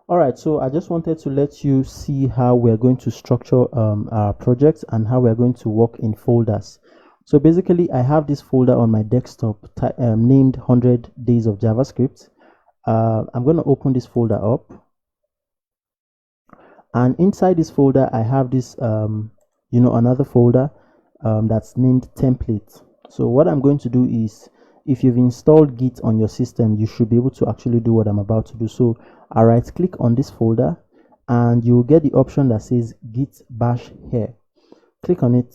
All right, so I just wanted to let you see how we're going to structure our projects and how we're going to work in folders. So basically, I have this folder on my desktop named 100 Days of JavaScript. I'm going to open this folder up. And inside this folder, I have this, another folder that's named template. So what I'm going to do is, if you've installed Git on your system, you should be able to actually do what I'm about to do. So I right click on this folder and you'll get the option that says Git bash here. Click on it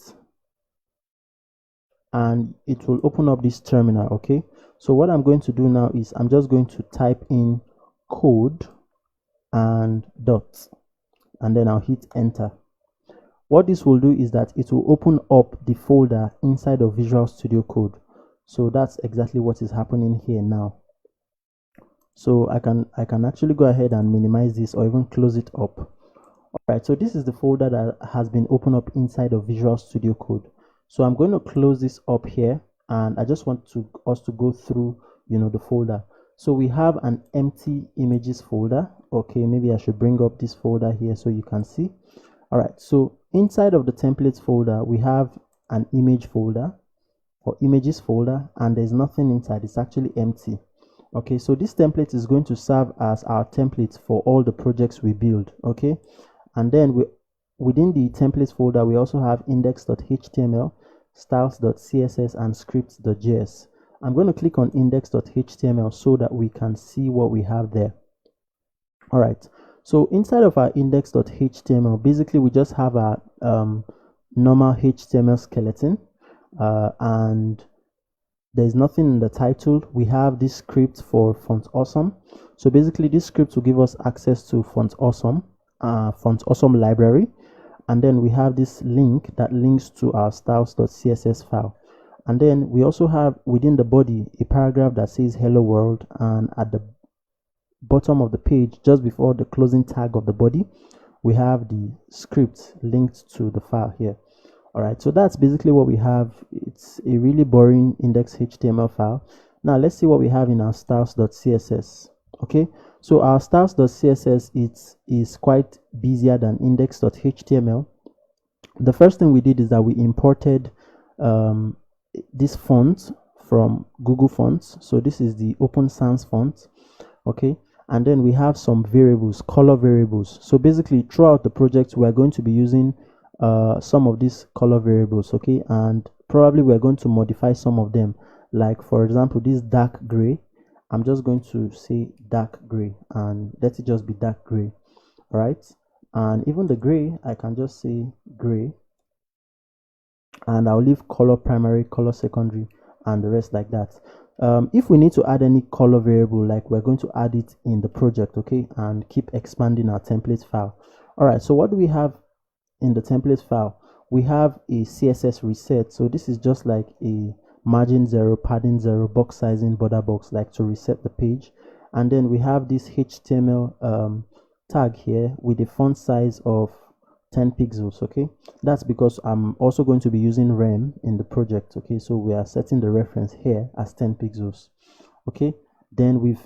and it will open up this terminal. Okay, so what I'm going to do now is I'm just going to type in code and dot, and then I'll hit enter. What this will do is that it will open up the folder inside of Visual Studio Code. So that's exactly what is happening here now. So I can actually go ahead and minimize this or even close it up. All right, so this is the folder that has been opened up inside of Visual Studio Code. So I'm going to close this up here, and I just want us to go through the folder. So we have an empty images folder. Okay, maybe I should bring up this folder here so you can see. All right, so inside of the templates folder, we have an image folder or images folder, and there's nothing inside. It's actually empty. Okay, so this template is going to serve as our template for all the projects we build. Okay, and then within the templates folder, we also have index.html, styles.css, and scripts.js. I'm going to click on index.html so that we can see what we have there. All right, so inside of our index.html, basically we just have a normal HTML skeleton, and there's nothing in the title. We have this script for Font Awesome. So basically this script will give us access to Font Awesome library, and then we have this link that links to our styles.css file. And then we also have within the body a paragraph that says hello world, and at the bottom of the page, just before the closing tag of the body, we have the script linked to the file here. All right, so that's basically what we have. It's a really boring index.html file. Now let's see what we have in our styles.css. Okay, so our styles.css is quite busier than index.html. The first thing we did is that we imported this font from Google Fonts. So this is the Open Sans font. Okay, and then we have some variables, color variables. So basically throughout the project, we are going to be using some of these color variables. Okay, and probably we're going to modify some of them, like for example this dark gray. I'm just going to say dark gray and let it just be dark gray. All right, and even the gray, I can just say gray, and I'll leave color primary, color secondary, and the rest like that. If we need to add any color variable, like we're going to add it in the project. Okay, and keep expanding our template file. All right, so what do we have in the template file? We have a CSS reset. So this is just like a margin 0, padding 0, box sizing, border box, like to reset the page. And then we have this HTML tag here with a font size of 10 pixels. Okay, that's because I'm also going to be using rem in the project. Okay, so we are setting the reference here as 10 pixels. Okay, then we've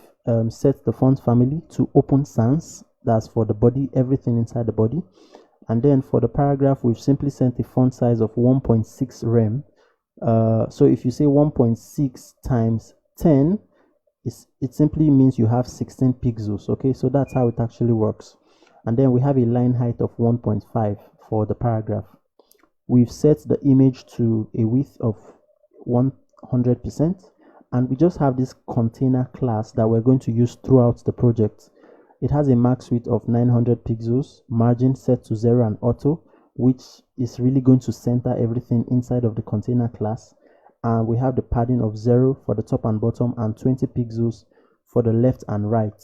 set the font family to Open Sans. That's for the body, everything inside the body. And then for the paragraph, we've simply set a font size of 1.6 rem. So if you say 1.6 times 10, it simply means you have 16 pixels. Okay, so that's how it actually works. And then we have a line height of 1.5 for the paragraph. We've set the image to a width of 100%, and we just have this container class that we're going to use throughout the project. It has a max width of 900 pixels, margin set to 0 and auto, which is really going to center everything inside of the container class. And we have the padding of 0 for the top and bottom and 20 pixels for the left and right.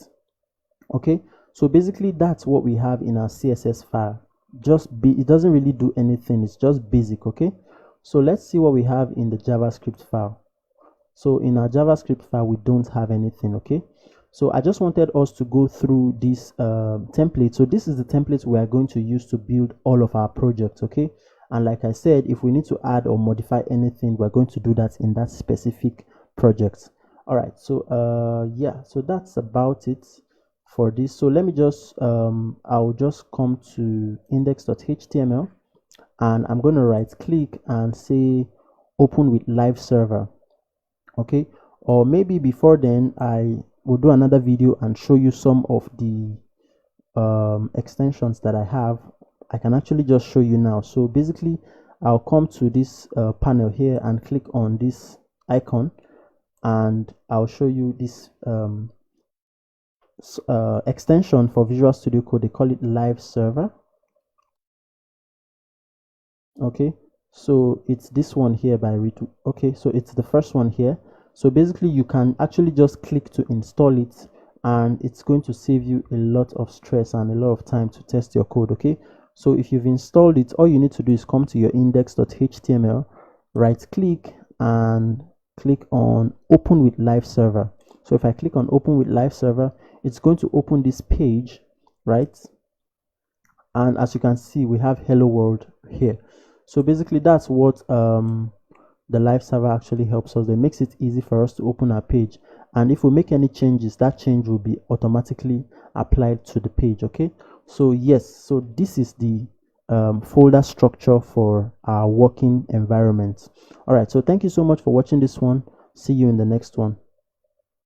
Okay, so basically that's what we have in our CSS file. It doesn't really do anything, it's just basic. Okay, so let's see what we have in the JavaScript file. So in our JavaScript file, we don't have anything. Okay, so I just wanted us to go through this template. So this is the template we are going to use to build all of our projects. Okay, and like I said, if we need to add or modify anything, we're going to do that in that specific project. All right, so yeah, so that's about it for this. So let me just I'll just come to index.html, and I'm going to right click and say open with live server. Okay, or maybe before then I will do another video and show you some of the extensions that I have. I can actually just show you now. So basically I'll come to this panel here and click on this icon, and I'll show you this extension for Visual Studio Code. They call it live server. Okay, so it's this one here by Ritu. Okay, so it's the first one here. So basically you can actually just click to install it, and it's going to save you a lot of stress and a lot of time to test your code. Okay, so if you've installed it, all you need to do is come to your index.html, right click and click on open with live server. So if I click on open with live server, it's going to open this page, right? And as you can see, we have hello world here. So basically that's what the live server actually helps us. It makes it easy for us to open our page, and if we make any changes, that change will be automatically applied to the page. Okay, so yes, so this is the folder structure for our working environment. All right, so thank you so much for watching this one. See you in the next one.